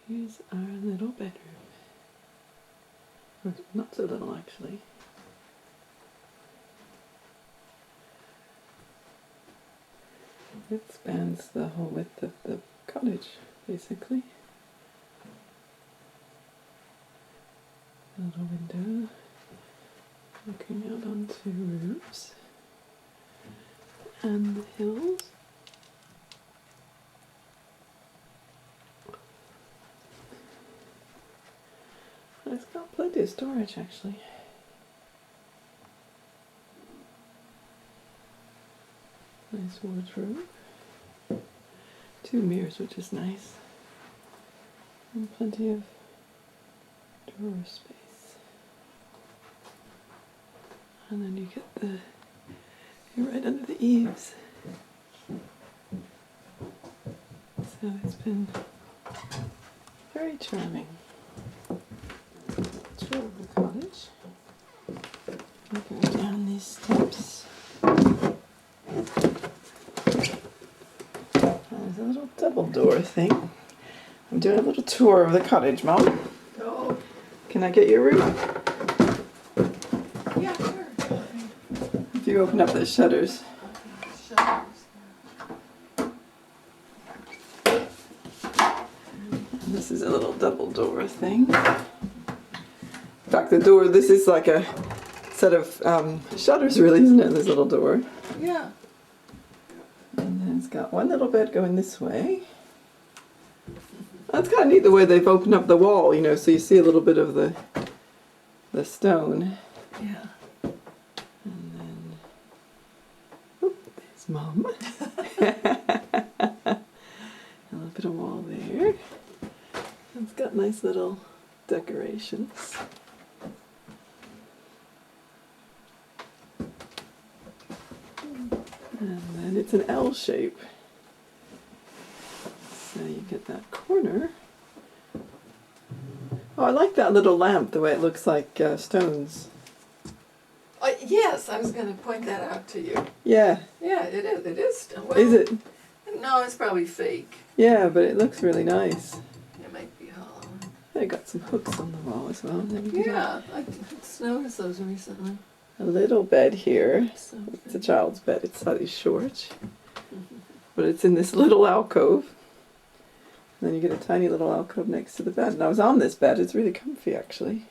Here's our little bedroom. Or not so little, actually. It spans the whole width of the cottage, basically. A little window looking out onto roofs and the hills. It's got plenty of storage, actually. Nice wardrobe. 2 mirrors, which is nice. And plenty of drawer space. And then you get you're right under the eaves. So it's been very charming. Tour of the cottage. We go down these steps. There's a little double door thing. I'm doing a little tour of the cottage, Mom. Oh. Can I get your room? Yeah, sure. If you open up the shutters. And this is a little double door thing. In fact, the door, this is like a set of shutters, really, isn't it? This little door. Yeah. And then it's got one little bed going this way. That's kind of neat the way they've opened up the wall, you know, so you see a little bit of the stone. Yeah. And then, oop, there's Mum. A little bit of wall there. It's got nice little decorations. And then it's an L shape. So you get that corner. Oh, I like that little lamp, the way it looks like stones. Yes, I was going to point that out to you. Yeah. Yeah, it is. It is. Well, Is it? No, it's probably fake. Yeah, but it looks really nice. It might be hollow. They got some hooks on the wall as well. Yeah, I just noticed those recently. A little bed here. So It's a child's bed. It's slightly short. But it's in this little alcove. And then you get a tiny little alcove next to the bed. And I was on this bed. It's really comfy, actually.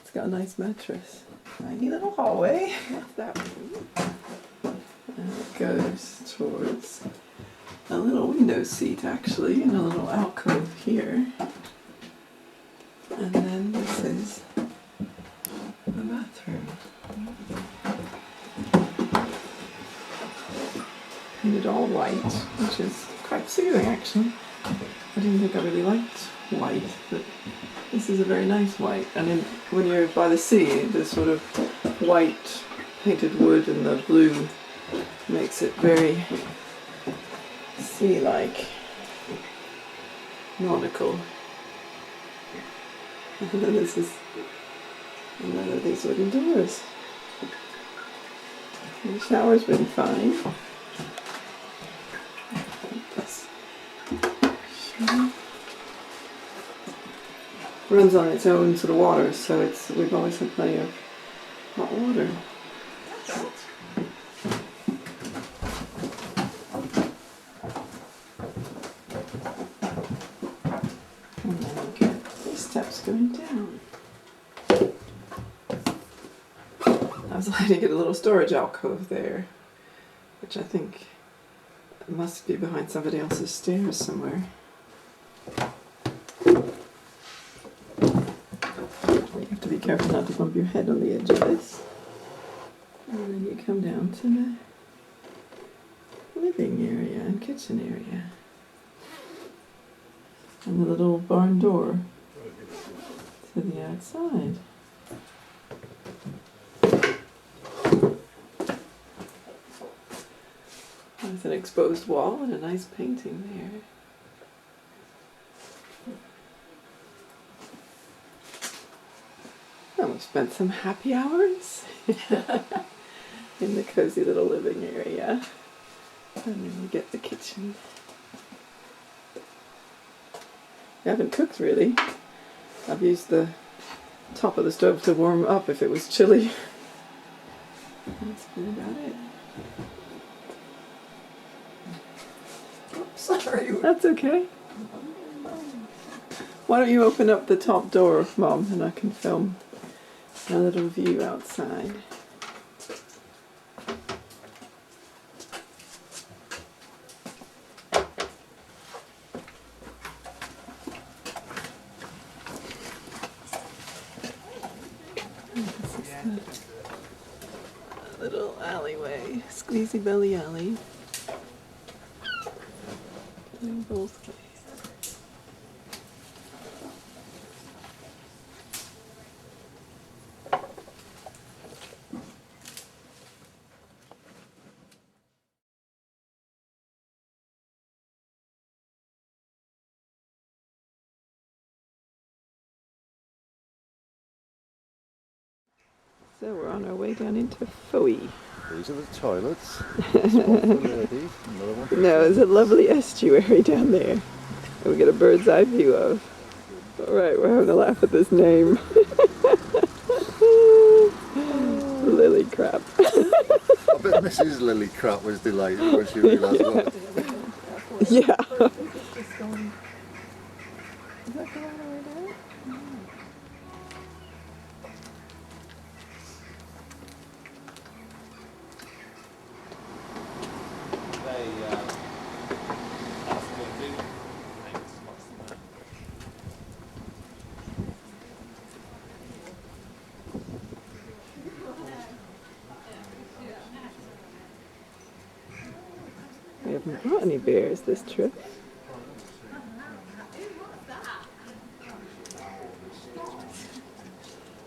It's got a nice mattress. Tiny little hallway. That's that one. And it goes towards a little window seat, actually, and a little alcove here. And then this is the bathroom. Painted all white, which is quite soothing, actually. I didn't think I really liked white, but this is a very nice white. And then when you're by the sea, the sort of white painted wood and the blue makes it very sea-like, nautical. And then this is another of these wooden doors. And the shower's been fine. Runs on its own sort of water, so we've always had plenty of hot water. And then we get these steps going down. I was lucky to get a little storage alcove there, which I think must be behind somebody else's stairs somewhere. Be careful not to bump your head on the edge of this. And then you come down to the living area and kitchen area. And the little barn door to the outside. With an exposed wall and a nice painting there. Oh, we spent some happy hours in the cozy little living area. And then we get the kitchen. I haven't cooked really. I've used the top of the stove to warm up if it was chilly. That's about it. Oops, sorry. That's okay. Why don't you open up the top door, Mom, and I can film a little view outside. This is the little alleyway, squeezy belly alley. Both ways. So we're on our way down into Fowey. These are the toilets. This one for ladies, another one for No, there's a lovely estuary down there that we get a bird's eye view of. Alright, we're having a laugh at this name. Lily crap. I bet Mrs. Lily Crap was delighted when she realised what. Yeah. We haven't brought any bears this trip.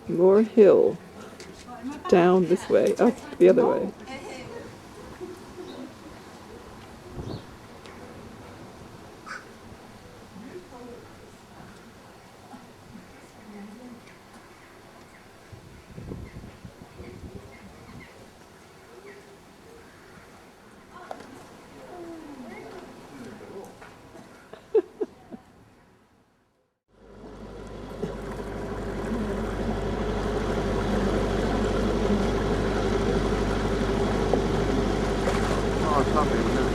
More hill. Down this way, up the other way. Oh, it's lovely, isn't it?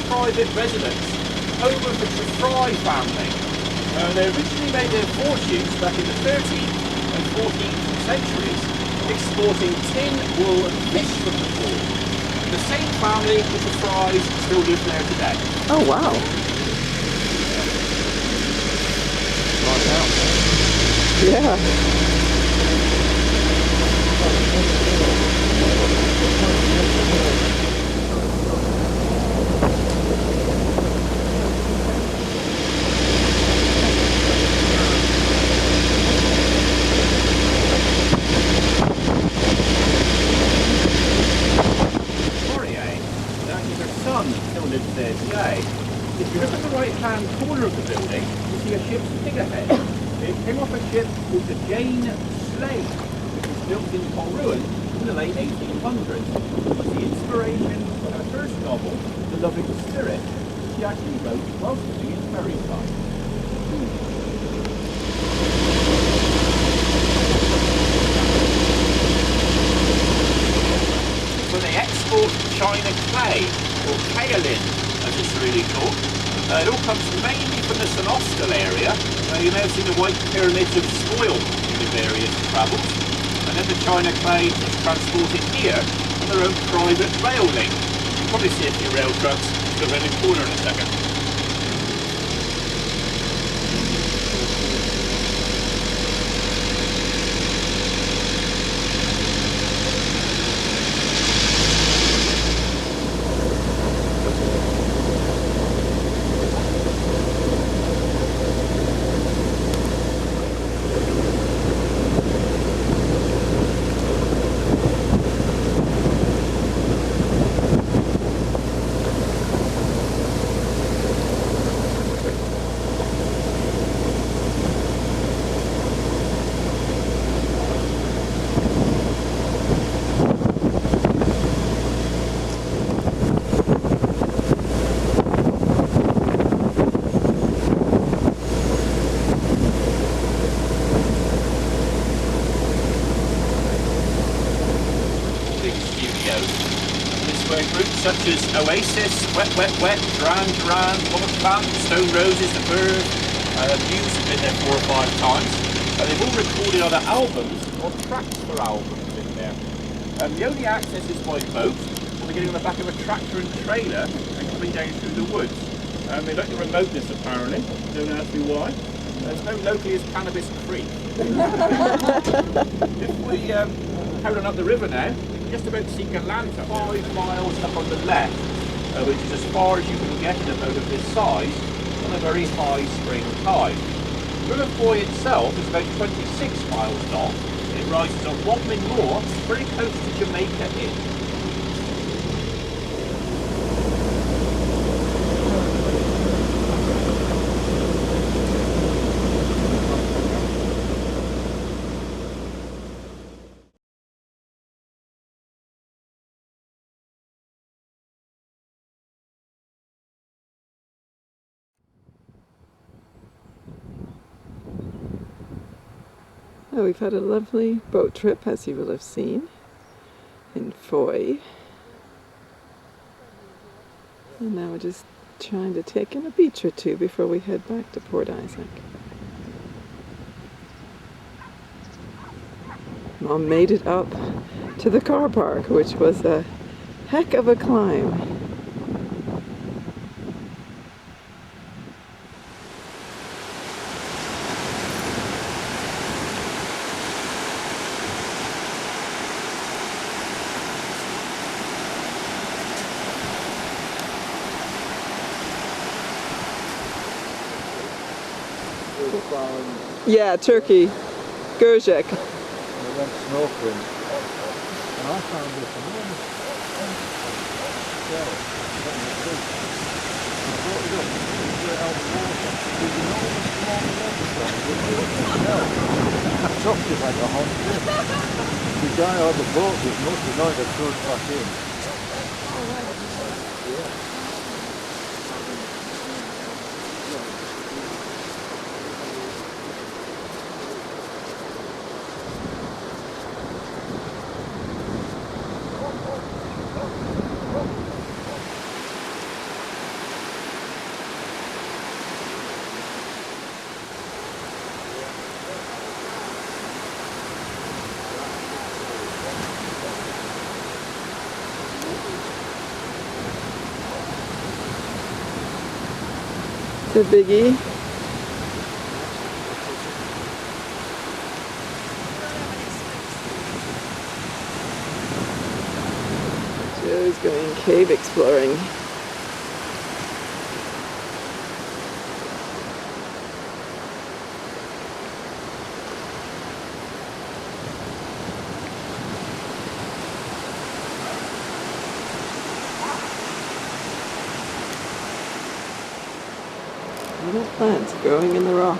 Private residence, home of the Fry family. They originally made their fortunes back in the 13th and 14th centuries, exporting tin, wool and fish from the port. The same family with the Frys still live there today. Oh wow. Right now. Yeah. Still lives there today. If you look at the right-hand corner of the building, you see a ship's figurehead. It came off a ship called the Jane Slade, which was built in Cornwall in the late 1800s. It was the inspiration for her first novel, The Loving Spirit, which she actually wrote whilst living in Ferryside. So they export China clay, or kaolin, as it's really called. It all comes mainly from the Sept area. You may have seen the white pyramids of spoil in the various travels. And then the China clay is transported here on their own private rail link. You'll probably see a few rail trucks go around the corner in a second. such as Oasis, Wet Wet Wet, Duran Duran, Comet Plant, Stone Roses, The Verve. Muse have been there 4 or 5 times. They've all recorded other albums or tracks for albums in there. The only access is by boat, or they're getting on the back of a tractor and trailer and coming down through the woods. They like the remoteness apparently, don't ask me why. There's no locally as Cannabis Creek. If we carry on up the river now, we can just about see Galanta, 5 miles up on the left, which is as far as you can get in a boat of this size on a very high spring tide. River Fowey itself is about 26 miles long. It rises on Wadman Moor, very close to Jamaica Inn. Well, we've had a lovely boat trip, as you will have seen, in Fowey. And now we're just trying to take in a beach or two before we head back to Port Isaac. Mom made it up to the car park, which was a heck of a climb. Yeah, Turkey, Gurjek. We went snorkeling, and I found this enormous shell on the beach. I brought it up, it was out of water. There's enormous long water shell. I dropped it like a hundred. The guy on the boat was must have known to throw it back in. The biggie. Joe's going cave exploring. Little plants growing in the rock.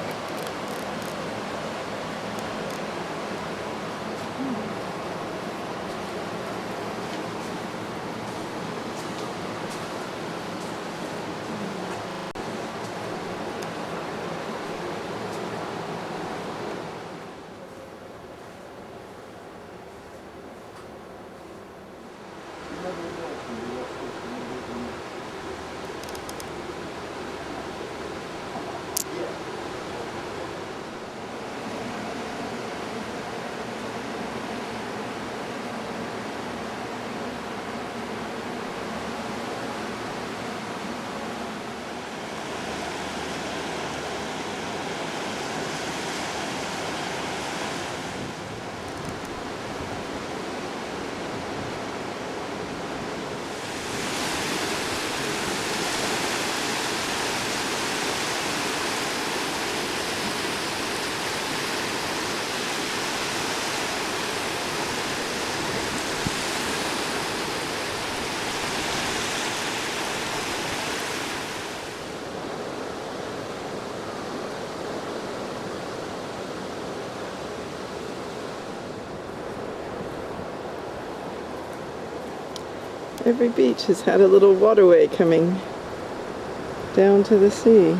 Every beach has had a little waterway coming down to the sea.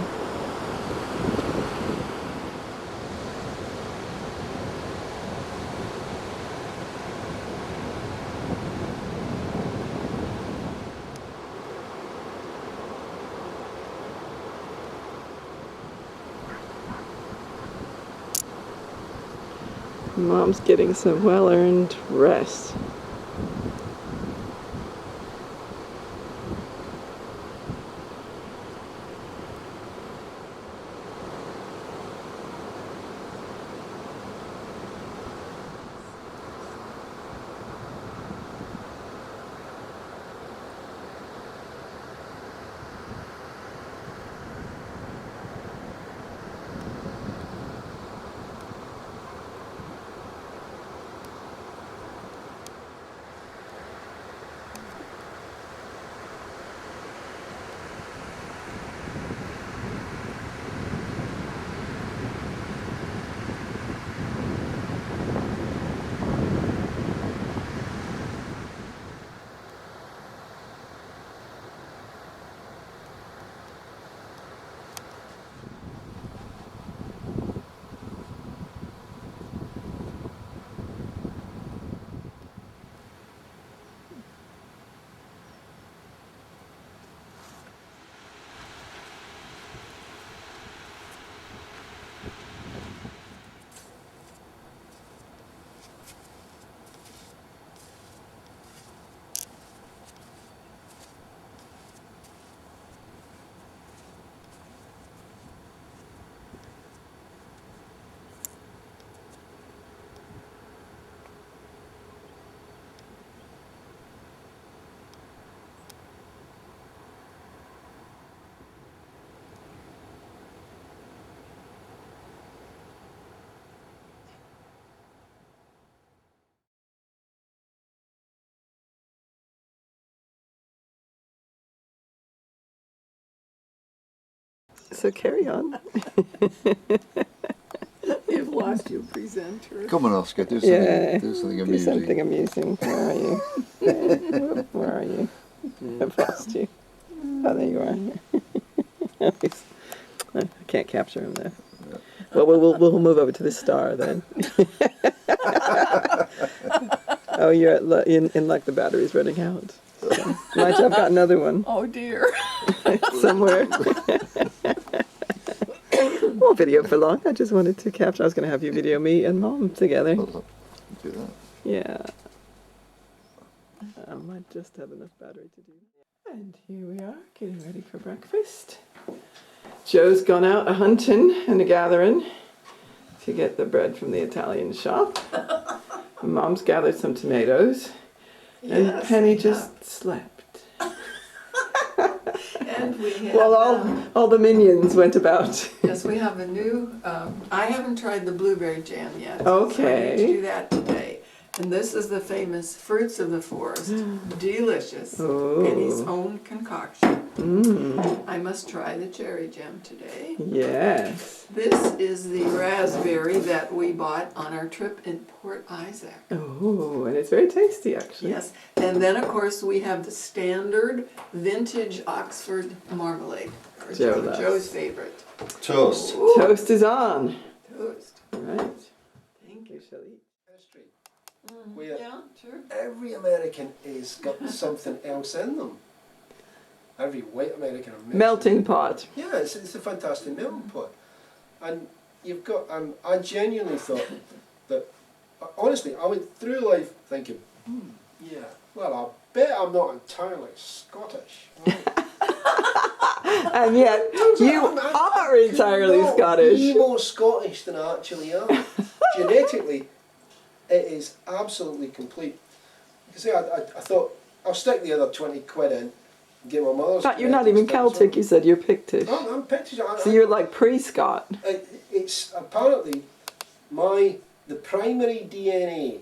Mom's getting some well-earned rest. So carry on. You've lost your presenter. Come on, Oscar, do something, Yeah. do something Do amusing. something amusing. Where are you? Where are you? I've lost you. Oh, there you are. I can't capture him there. Well, we'll move over to the star then. Oh, you're in luck. The battery's running out. So, might have got another one Oh dear. somewhere. Won't video for long. I just wanted to capture. I was going to have you video me and Mom together. Do that. Yeah. I might just have enough battery to do that. And here we are, getting ready for breakfast. Joe's gone out a-hunting and a-gathering to get the bread from the Italian shop. Mom's gathered some tomatoes. And Yes, Penny we just slept. And we have, Well, all the minions went about. yes, we have a new, I haven't tried the blueberry jam yet. Okay. So I need to do that today. And this is the famous Fruits of the Forest. Delicious. Oh. Penny's own concoction. Mmm. I must try the cherry jam today. Yes. This is the raspberry that we bought on our trip in Port Isaac. Oh, and it's very tasty, actually. Yes, and then of course we have the standard vintage Oxford marmalade. For Joe loves. Joe's favorite. Toast. Ooh, Toast is on. toast. All right. Thank We you. shall eat. History. Yeah, sure. Every American is got something else in them. Every white American or Mexican. Melting pot. Yeah, it's a fantastic melting pot. And you've got, I genuinely thought that, honestly, I went through life thinking, yeah, well, I bet I'm not entirely Scottish. And yet, you are entirely I'm Scottish. be more Scottish than I actually am. Genetically, it is absolutely complete. You see, I thought, I'll stick the other 20 quid in and get my mother's. But you're not even Celtic, you said you're Pictish. I'm Pictish. So you're like pre-Scot. It's apparently the primary DNA,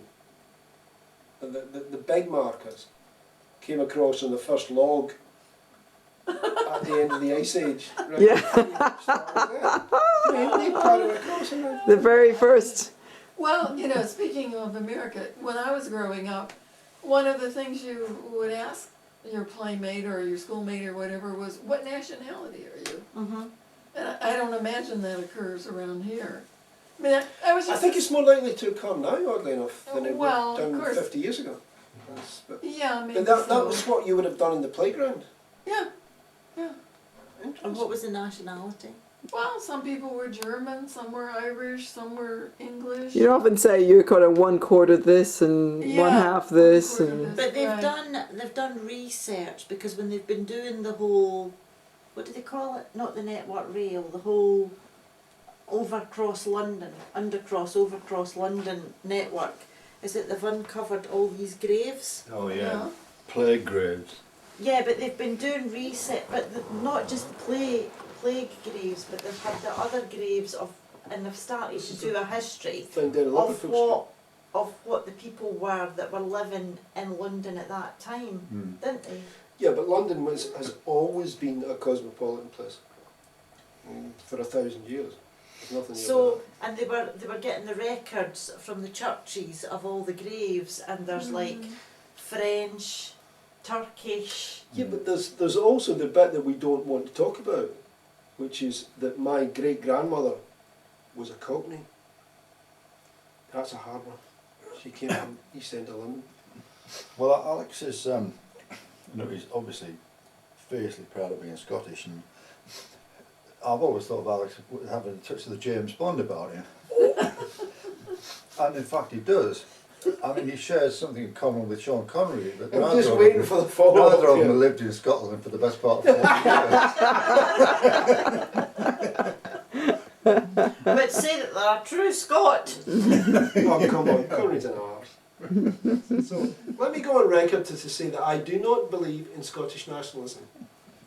the big markers, came across on the first log at the end of the Ice Age. Right? Yeah. They parted across and The very first. Well, you know, speaking of America, when I was growing up, one of the things you would ask your playmate or your schoolmate or whatever was, what nationality are you? Mm-hmm. And I don't imagine that occurs around here. I mean, I was I just... think it's more likely to occur now, oddly enough, than it Well, would of done course. 50 years ago. Yeah, maybe But that so. was what you would have done in the playground. Yeah, yeah. And what was the nationality? Well, some people were German, some were Irish, some were English. You often say you're kind of 1/4 this and Yeah, 1/2 this, 1/4 and this. But they've Right. done research, because when they've been doing the whole, what do they call it? Not the network rail, the whole overcross London, overcross London network, is that they've uncovered all these graves. Oh Yeah. plague graves. Yeah, but they've been doing research, but not just the plague graves, but they've had the other graves of, and they've started to do a history Found down in of Liverpool what the people were that were living in London at that time, didn't they? Street. Yeah, but London has always been a cosmopolitan place for 1,000 years. There's nothing new So, about and they were getting the records from the churches of all the graves, and there's like French, Turkish. that. Yeah, but there's also the bit that we don't want to talk about, which is that my great-grandmother was a Cockney. That's a hard one. She came from East End of London. Well, Alex is, he's obviously fiercely proud of being Scottish, and I've always thought of Alex having a touch of the James Bond about him. And in fact he does. I mean, he shares something in common with Sean Connery, but I'm neither just of waiting them- for the follow-up neither of them here. have lived in Scotland for the best part of 40 years. But say that they're a true Scot. Oh, come on, Connery's an arse. So, let me go on record to say that I do not believe in Scottish nationalism.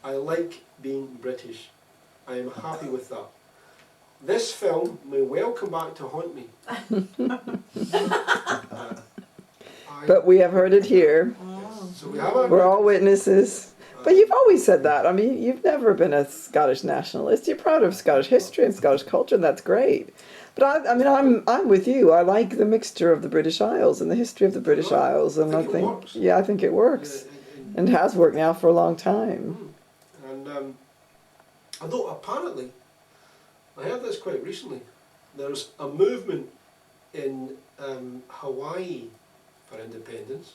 I like being British. I am happy with that. This film may well come back to haunt me. but we have heard it here. So we have a We're all witnesses. But you've always said that. I mean, you've never been a Scottish nationalist. You're proud of Scottish history and Scottish culture, and that's great. But I'm with you. I like the mixture of the British Isles and the history of the British Right. Isles, and I I think it think, works. yeah, I think it works, and has worked now for a long time. And although apparently, I heard this quite recently, there's a movement in Hawaii for independence.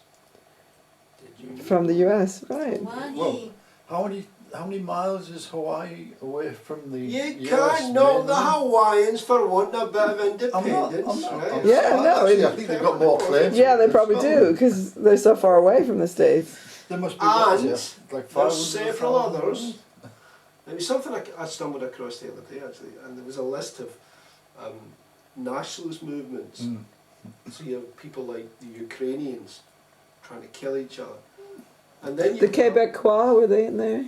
Did you know? From the U.S., right? Well, how many miles is Hawaii away from the You US can't knock the mainland? Hawaiians for wanting a bit of independence, I'm not. right? Yeah, no, Actually, I think they've got more claims. Yeah, they probably do, because they're so far away from the States. There must be what, And is it, like there's 500 several or 1,000? others. It was something I stumbled across the other day actually, and there was a list of nationalist movements. So you have people like the Ukrainians trying to kill each other. And then you The Quebecois, were they in there?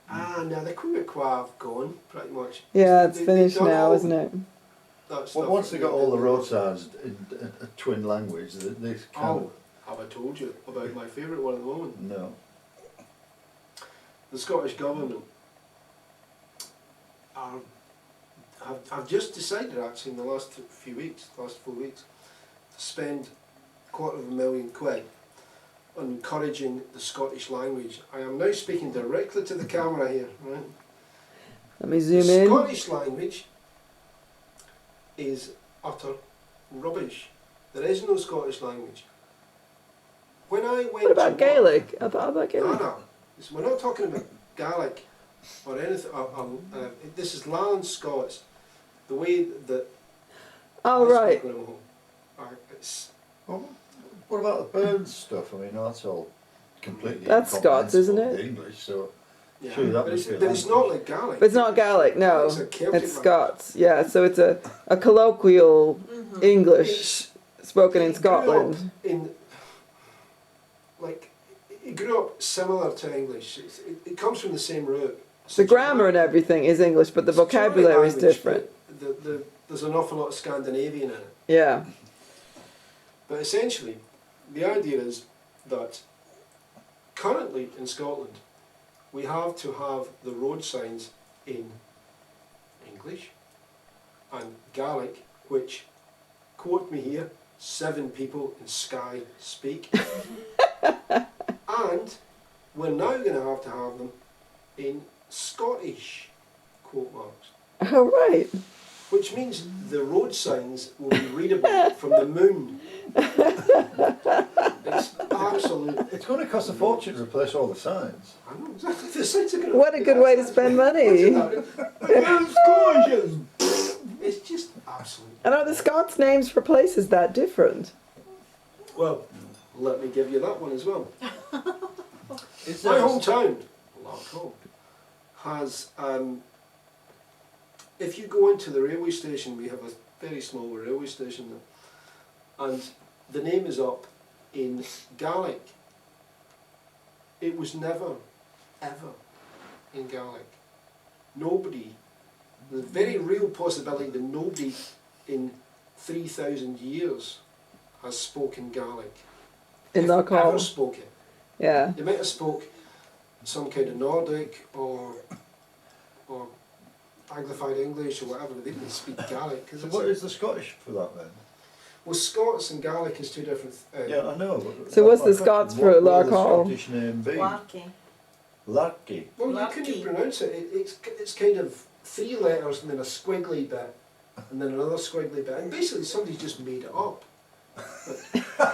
now the Quebecois have gone, pretty much. Yeah, it's They've finished done now, all isn't it? that stuff Well, once that they got all the did. road signs in a twin language, they can't. Oh, have I told you about my favourite one at the moment? No. The Scottish government have just decided actually in the last few weeks, last 4 weeks, to spend £250,000 on encouraging the Scottish language. I am now speaking directly to the camera here, right? Let me The zoom in. Scottish language is utter rubbish. There is no Scottish language. When I went What about to work- Gaelic? About No, Gaelic? no. We're not talking about Gaelic or anything. This is Lowland Scots. The way that Oh, I right. speak when I'm home. It's, Well, what about the Burns stuff? I mean, that's all completely. That's Scots, isn't incomprehensible, it? the English, so. yeah, Surely that but must it's, be a but it's language. not like Gaelic. But it's not Gaelic, no. It's a Celtic It's language. Scots, yeah. So it's a colloquial English spoken in It grew up Scotland. It grew up similar to English. It comes from the same root. The grammar and everything is English, but the It's a Germanic vocabulary is language, different. but there's an awful lot of Scandinavian in it. Yeah. But essentially, the idea is that currently in Scotland, we have to have the road signs in English and Gaelic, which, quote me here, 7 people in Skye speak. And we're now going to have them in Scottish, quote marks. Oh, right. which means the road signs will be readable from the moon. It's absolute. It's going to cost a fortune to replace all the signs. I know exactly. The signs are going to. What a good way to spend money. It's just absolute. And are the Scots names for places that different? Well, let me give you that one as well. Is My there hometown, Larkhall, has. If you go into the railway station, we have a very small railway station there, and the name is up in Gaelic. It was never, ever in Gaelic. Nobody, there's a very real possibility that nobody in 3,000 years has spoken Gaelic. In If Larkhall? ever spoke it. Yeah. They might have spoke some kind of Nordic or Anglified English or whatever, but they didn't speak Gaelic. So what is the Scottish for that then? Well, Scots and Gaelic is two different. Yeah, I know. but So what's that's the my Scots question. for What will the Larkhall? Scottish name be? Larky. Larky. Well, you Larky. couldn't pronounce it. It's kind of 3 letters and then a squiggly bit, and then another squiggly bit, and basically somebody's just made it up. But